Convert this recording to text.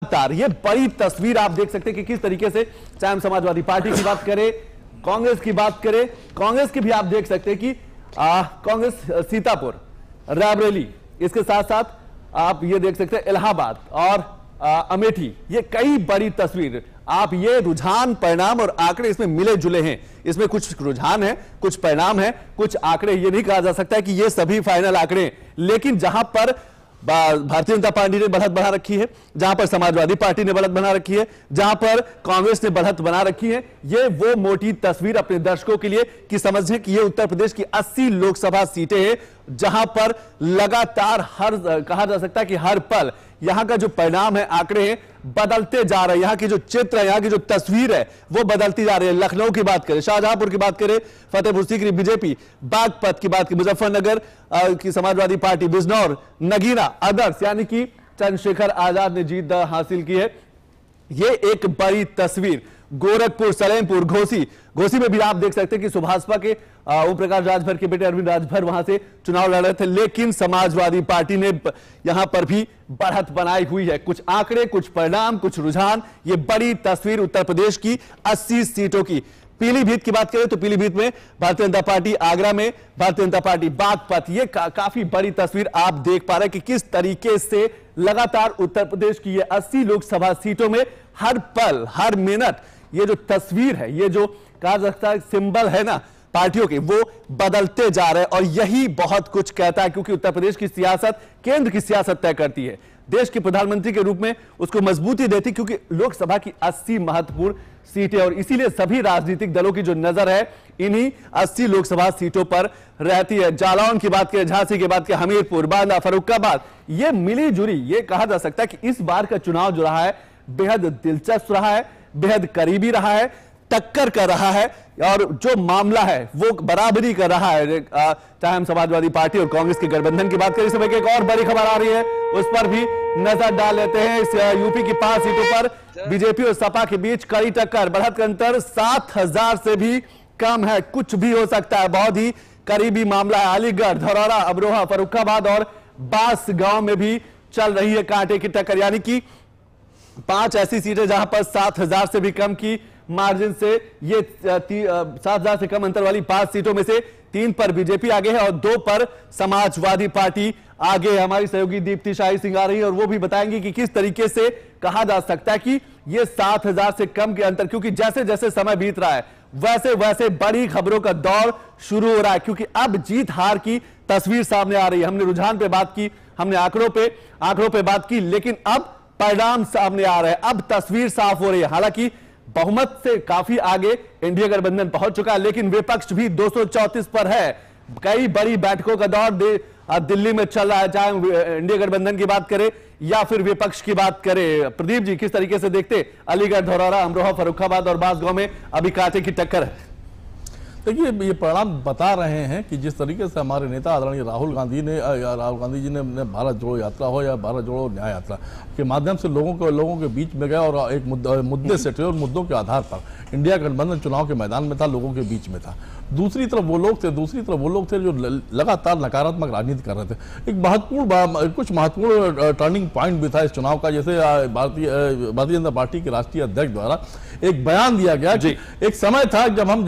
लगातार ये बड़ी तस्वीर आप देख सकते हैं कि किस तरीके से, चाहे हम समाजवादी पार्टी की बात करें, कांग्रेस की बात करें, कांग्रेस की भी आप देख सकते हैं कि कांग्रेस सीतापुर, रायबरेली, इसके साथ साथ आप ये देख सकते हैं इलाहाबाद और अमेठी, ये कई बड़ी तस्वीर। आप ये रुझान, परिणाम और आंकड़े इसमें मिले जुले हैं। इसमें कुछ रुझान है, कुछ परिणाम है, कुछ आंकड़े। ये नहीं कहा जा सकता है कि ये सभी फाइनल आंकड़े, लेकिन जहां पर भारतीय जनता पार्टी ने बढ़त बना रखी है, जहां पर समाजवादी पार्टी ने बढ़त बना रखी है, जहां पर कांग्रेस ने बढ़त बना रखी है, ये वो मोटी तस्वीर अपने दर्शकों के लिए कि समझें कि ये उत्तर प्रदेश की 80 लोकसभा सीटें हैं, जहां पर लगातार कहा जा सकता है कि हर पल यहां का जो परिणाम है, आंकड़े हैं, बदलते जा रहे हैं। यहां की जो चित्र है, यहां की जो तस्वीर है, वो बदलती जा रही है। लखनऊ की बात करें, शाहजहांपुर की बात करें, फतेहपुर सीकरी बीजेपी, बागपत की बात करें, मुजफ्फरनगर की समाजवादी पार्टी, बिजनौर, नगीना, आदर्श, यानी कि चंद्रशेखर आजाद ने जीत हासिल की है। ये एक बड़ी तस्वीर। गोरखपुर, सलेमपुर, घोसी में भी आप देख सकते हैं कि सुभाषपा के ओम प्रकाश राजभर के बेटे अरविंद राजभर वहां से चुनाव लड़ रहे थे, लेकिन समाजवादी पार्टी ने यहां पर भी बढ़त बनाई हुई है। कुछ आंकड़े, कुछ परिणाम, कुछ रुझान, ये बड़ी तस्वीर उत्तर प्रदेश की 80 सीटों की। पीलीभीत की बात करें तो पीलीभीत में भारतीय जनता पार्टी, आगरा में भारतीय जनता पार्टी, बागपत, ये काफी बड़ी तस्वीर आप देख पा रहे हैं कि किस तरीके से लगातार उत्तर प्रदेश की ये 80 लोकसभा सीटों में हर पल, हर मिनट, ये जो तस्वीर है, ये जो कहा जाता है सिंबल है ना पार्टियों के, वो बदलते जा रहे हैं। और यही बहुत कुछ कहता है, क्योंकि उत्तर प्रदेश की सियासत केंद्र की सियासत तय करती है, देश के प्रधानमंत्री के रूप में उसको मजबूती देती, क्योंकि लोकसभा की 80 महत्वपूर्ण सीटें, और इसीलिए सभी राजनीतिक दलों की जो नजर है इन्हीं 80 लोकसभा सीटों पर रहती है। जालौन की बात करें, झांसी की बात करें, हमीरपुर, बांदा, फर्रुखाबाद, ये मिली जुली, ये कहा जा सकता है कि इस बार का चुनाव जो रहा है बेहद दिलचस्प रहा है, बेहद करीबी रहा है, टक्कर कर रहा है, और जो मामला है वो बराबरी कर रहा है। चाहे हम समाजवादी पार्टी और कांग्रेस के गठबंधन की बात करें, इस समय की एक और बड़ी खबर आ रही है, उस पर भी नजर डाल लेते हैं। इस यूपी की 5 सीटों पर बीजेपी और सपा के बीच कड़ी टक्कर, बढ़त का अंतर 7,000 से भी कम है, कुछ भी हो सकता है, बहुत ही करीबी मामला है। अलीगढ़, धरौरा, अमरोहा, फर्रुखाबाद और बांसगांव में भी चल रही है कांटे की टक्कर, यानी कि 5 ऐसी सीटें जहां पर 7,000 से भी कम की मार्जिन से, ये 7,000 से कम अंतर वाली 5 सीटों में से 3 पर बीजेपी आगे है और 2 पर समाजवादी पार्टी आगे है। हमारी सहयोगी दीप्ति शाही सिंह आ रही है और वो भी बताएंगे कि किस तरीके से कहा जा सकता है कि ये 7,000 से कम के अंतर, क्योंकि जैसे जैसे समय बीत रहा है वैसे वैसे बड़ी खबरों का दौर शुरू हो रहा है, क्योंकि अब जीत हार की तस्वीर सामने आ रही है। हमने रुझान पे बात की, हमने आंकड़ों पे बात की, लेकिन अब परिणाम सामने आ रहे हैं, अब तस्वीर साफ हो रही है। हालांकि बहुमत से काफी आगे एनडीए गठबंधन पहुंच चुका है, लेकिन विपक्ष भी 234 पर है। कई बड़ी बैठकों का दौर दिल्ली में चल रहा है, चाहे एनडीए गठबंधन की बात करें या फिर विपक्ष की बात करें। प्रदीप जी, किस तरीके से देखते अलीगढ़, धरौरा, अमरोहा, फर्रुखाबाद और बांसगांव में अभी कांटे की टक्कर है? देखिए, ये परिणाम बता रहे हैं कि जिस तरीके से हमारे नेता आदरणीय राहुल गांधी जी ने भारत जोड़ो यात्रा हो या भारत जोड़ो न्याय यात्रा के माध्यम से लोगों के बीच में गए और एक मुद्दे सेट हुए और मुद्दों के आधार पर इंडिया गठबंधन चुनाव के मैदान में था, लोगों के बीच में था। दूसरी तरफ वो लोग थे जो लगातार नकारात्मक राजनीति कर रहे थे। एक कुछ महत्वपूर्ण टर्निंग पॉइंट भी था इस चुनाव का, जैसे भारतीय जनता पार्टी के राष्ट्रीय अध्यक्ष द्वारा एक बयान दिया गया कि एक समय था जब हम